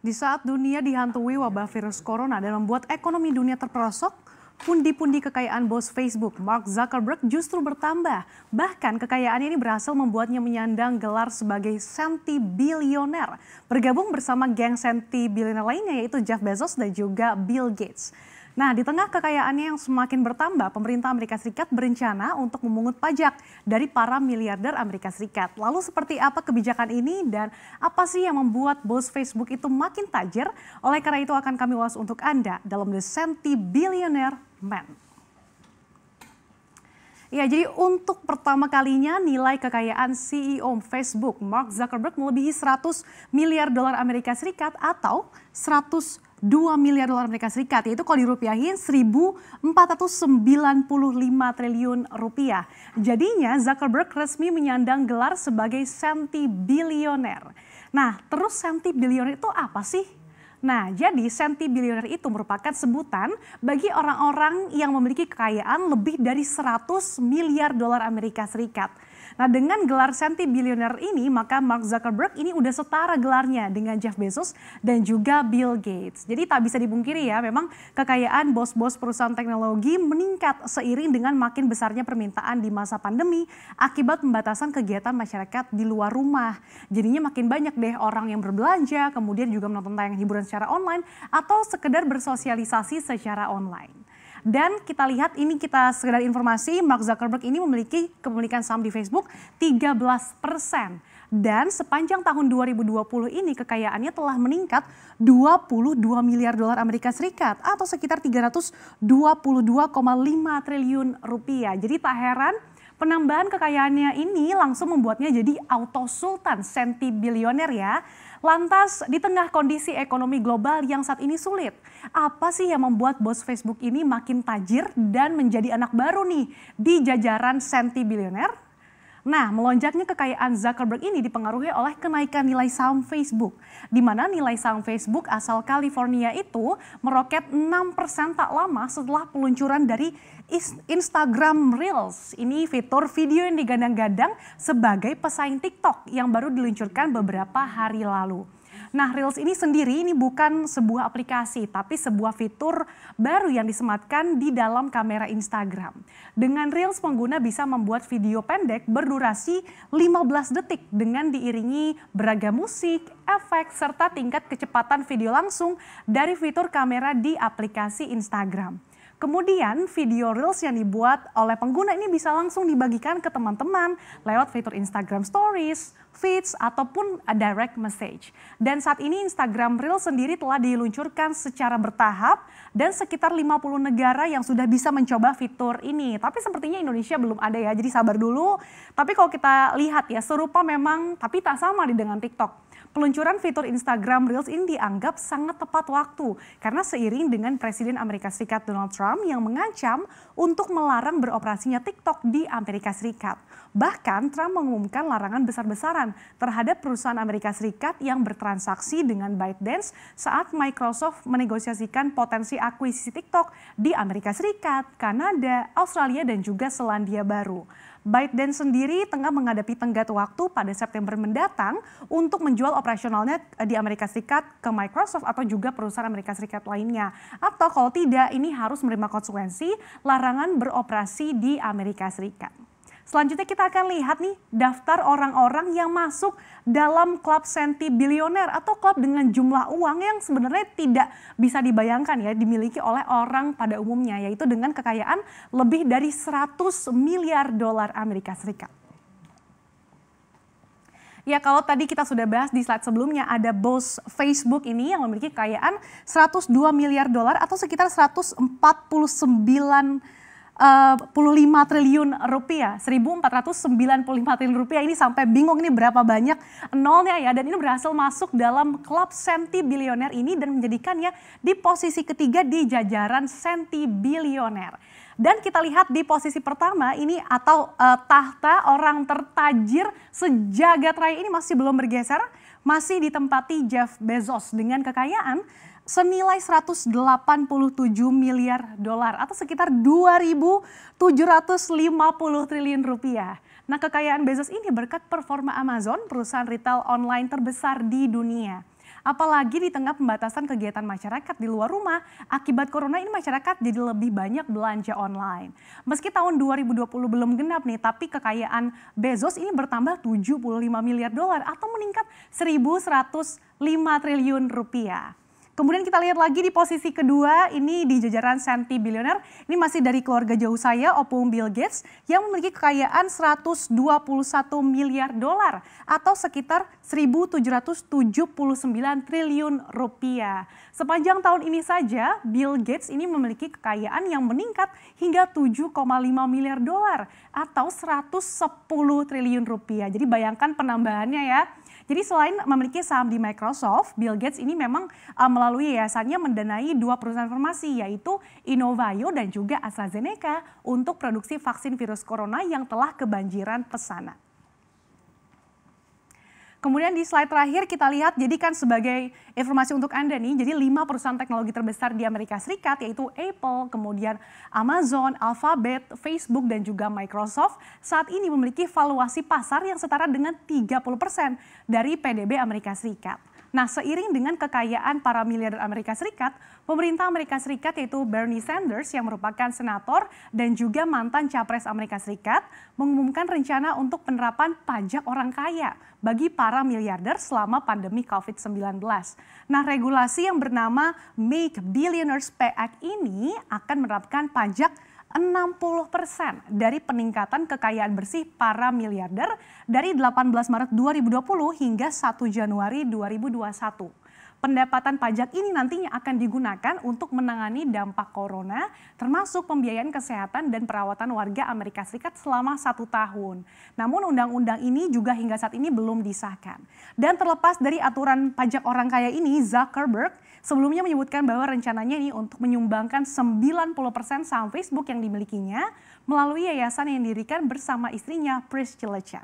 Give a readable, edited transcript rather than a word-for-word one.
Di saat dunia dihantui wabah virus corona dan membuat ekonomi dunia terperosok, pundi-pundi kekayaan bos Facebook, Mark Zuckerberg justru bertambah. Bahkan kekayaannya ini berhasil membuatnya menyandang gelar sebagai senti-bilioner. Bergabung bersama geng senti-bilioner lainnya yaitu Jeff Bezos dan juga Bill Gates. Nah, di tengah kekayaannya yang semakin bertambah, pemerintah Amerika Serikat berencana untuk memungut pajak dari para miliarder Amerika Serikat. Lalu seperti apa kebijakan ini dan apa sih yang membuat bos Facebook itu makin tajir? Oleh karena itu akan kami ulas untuk Anda dalam The Senti-Billionaire Man. Ya, jadi untuk pertama kalinya nilai kekayaan CEO Facebook Mark Zuckerberg melebihi 100 miliar dolar Amerika Serikat atau 102 miliar dolar Amerika Serikat, yaitu kalau dirupiahin 1.495 triliun rupiah. Jadinya Zuckerberg resmi menyandang gelar sebagai senti-bilioner. Nah, terus senti-bilioner itu apa sih? Nah, jadi senti-bilioner itu merupakan sebutan bagi orang-orang yang memiliki kekayaan lebih dari 100 miliar dolar Amerika Serikat. Nah, dengan gelar senti-bilioner ini, maka Mark Zuckerberg ini udah setara gelarnya dengan Jeff Bezos dan juga Bill Gates. Jadi tak bisa dipungkiri ya, memang kekayaan bos-bos perusahaan teknologi meningkat seiring dengan makin besarnya permintaan di masa pandemi akibat pembatasan kegiatan masyarakat di luar rumah. Jadinya makin banyak deh orang yang berbelanja, kemudian juga menonton tayangan hiburan secara online atau sekedar bersosialisasi secara online. Dan kita lihat ini kita sekedar informasi, Mark Zuckerberg ini memiliki kepemilikan saham di Facebook 13%. Dan sepanjang tahun 2020 ini kekayaannya telah meningkat 22 miliar dolar Amerika Serikat atau sekitar 322,5 triliun rupiah. Jadi tak heran penambahan kekayaannya ini langsung membuatnya jadi auto sultan senti-bilioner ya. Lantas di tengah kondisi ekonomi global yang saat ini sulit, apa sih yang membuat bos Facebook ini makin tajir dan menjadi anak baru nih di jajaran senti-bilioner? Nah, melonjaknya kekayaan Zuckerberg ini dipengaruhi oleh kenaikan nilai saham Facebook, di mana nilai saham Facebook asal California itu meroket 6% tak lama setelah peluncuran dari Instagram Reels. Ini fitur video yang digadang-gadang sebagai pesaing TikTok yang baru diluncurkan beberapa hari lalu. Nah, Reels ini sendiri ini bukan sebuah aplikasi, tapi sebuah fitur baru yang disematkan di dalam kamera Instagram. Dengan Reels, pengguna bisa membuat video pendek berdurasi 15 detik dengan diiringi beragam musik, efek, serta tingkat kecepatan video langsung dari fitur kamera di aplikasi Instagram. Kemudian video Reels yang dibuat oleh pengguna ini bisa langsung dibagikan ke teman-teman lewat fitur Instagram Stories, Feeds, ataupun direct message. Dan saat ini Instagram Reels sendiri telah diluncurkan secara bertahap dan sekitar 50 negara yang sudah bisa mencoba fitur ini. Tapi sepertinya Indonesia belum ada ya, jadi sabar dulu. Tapi kalau kita lihat ya, serupa memang tapi tak sama dengan TikTok. Peluncuran fitur Instagram Reels ini dianggap sangat tepat waktu karena seiring dengan Presiden Amerika Serikat Donald Trump yang mengancam untuk melarang beroperasinya TikTok di Amerika Serikat. Bahkan Trump mengumumkan larangan besar-besaran terhadap perusahaan Amerika Serikat yang bertransaksi dengan ByteDance saat Microsoft menegosiasikan potensi akuisisi TikTok di Amerika Serikat, Kanada, Australia, dan juga Selandia Baru. ByteDance sendiri tengah menghadapi tenggat waktu pada September mendatang untuk menjual operasionalnya di Amerika Serikat ke Microsoft atau juga perusahaan Amerika Serikat lainnya. Atau kalau tidak, ini harus menerima konsekuensi larangan beroperasi di Amerika Serikat. Selanjutnya kita akan lihat nih daftar orang-orang yang masuk dalam klub senti-bilioner atau klub dengan jumlah uang yang sebenarnya tidak bisa dibayangkan ya dimiliki oleh orang pada umumnya, yaitu dengan kekayaan lebih dari 100 miliar dolar Amerika Serikat. Ya, kalau tadi kita sudah bahas di slide sebelumnya ada bos Facebook ini yang memiliki kekayaan 102 miliar dolar atau sekitar 145 triliun rupiah, 1.495 triliun rupiah. Ini sampai bingung ini berapa banyak nolnya ya, dan ini berhasil masuk dalam klub senti-bilioner ini dan menjadikannya di posisi ketiga di jajaran senti-bilioner. Dan kita lihat di posisi pertama ini atau tahta orang tertajir sejagat raya ini masih belum bergeser, masih ditempati Jeff Bezos dengan kekayaan senilai 187 miliar dolar atau sekitar 2.750 triliun rupiah. Nah, kekayaan Bezos ini berkat performa Amazon, perusahaan retail online terbesar di dunia. Apalagi di tengah pembatasan kegiatan masyarakat di luar rumah, akibat corona ini masyarakat jadi lebih banyak belanja online. Meski tahun 2020 belum genap nih, tapi kekayaan Bezos ini bertambah 75 miliar dolar atau meningkat 1.105 triliun rupiah. Kemudian kita lihat lagi di posisi kedua, ini di jajaran senti bilioner, ini masih dari keluarga jauh saya, opung Bill Gates, yang memiliki kekayaan 121 miliar dolar atau sekitar 1.779 triliun rupiah. Sepanjang tahun ini saja, Bill Gates ini memiliki kekayaan yang meningkat hingga 7,5 miliar dolar atau 110 triliun rupiah. Jadi bayangkan penambahannya ya. Jadi selain memiliki saham di Microsoft, Bill Gates ini memang melalui yayasannya mendanai dua perusahaan farmasi yaitu Innovio dan juga AstraZeneca untuk produksi vaksin virus corona yang telah kebanjiran pesanan. Kemudian di slide terakhir kita lihat, jadi kan sebagai informasi untuk Anda nih, jadi 5 perusahaan teknologi terbesar di Amerika Serikat yaitu Apple, kemudian Amazon, Alphabet, Facebook dan juga Microsoft saat ini memiliki valuasi pasar yang setara dengan 30% dari PDB Amerika Serikat. Nah, seiring dengan kekayaan para miliarder Amerika Serikat, pemerintah Amerika Serikat yaitu Bernie Sanders yang merupakan senator dan juga mantan capres Amerika Serikat mengumumkan rencana untuk penerapan pajak orang kaya bagi para miliarder selama pandemi COVID-19. Nah, regulasi yang bernama Make Billionaires Pay Act ini akan menerapkan pajak 60% dari peningkatan kekayaan bersih para miliarder dari 18 Maret 2020 hingga 1 Januari 2021. Pendapatan pajak ini nantinya akan digunakan untuk menangani dampak corona, termasuk pembiayaan kesehatan dan perawatan warga Amerika Serikat selama 1 tahun. Namun undang-undang ini juga hingga saat ini belum disahkan. Dan terlepas dari aturan pajak orang kaya ini, Zuckerberg sebelumnya menyebutkan bahwa rencananya ini untuk menyumbangkan 90% saham Facebook yang dimilikinya melalui yayasan yang didirikan bersama istrinya Priscilla Chan.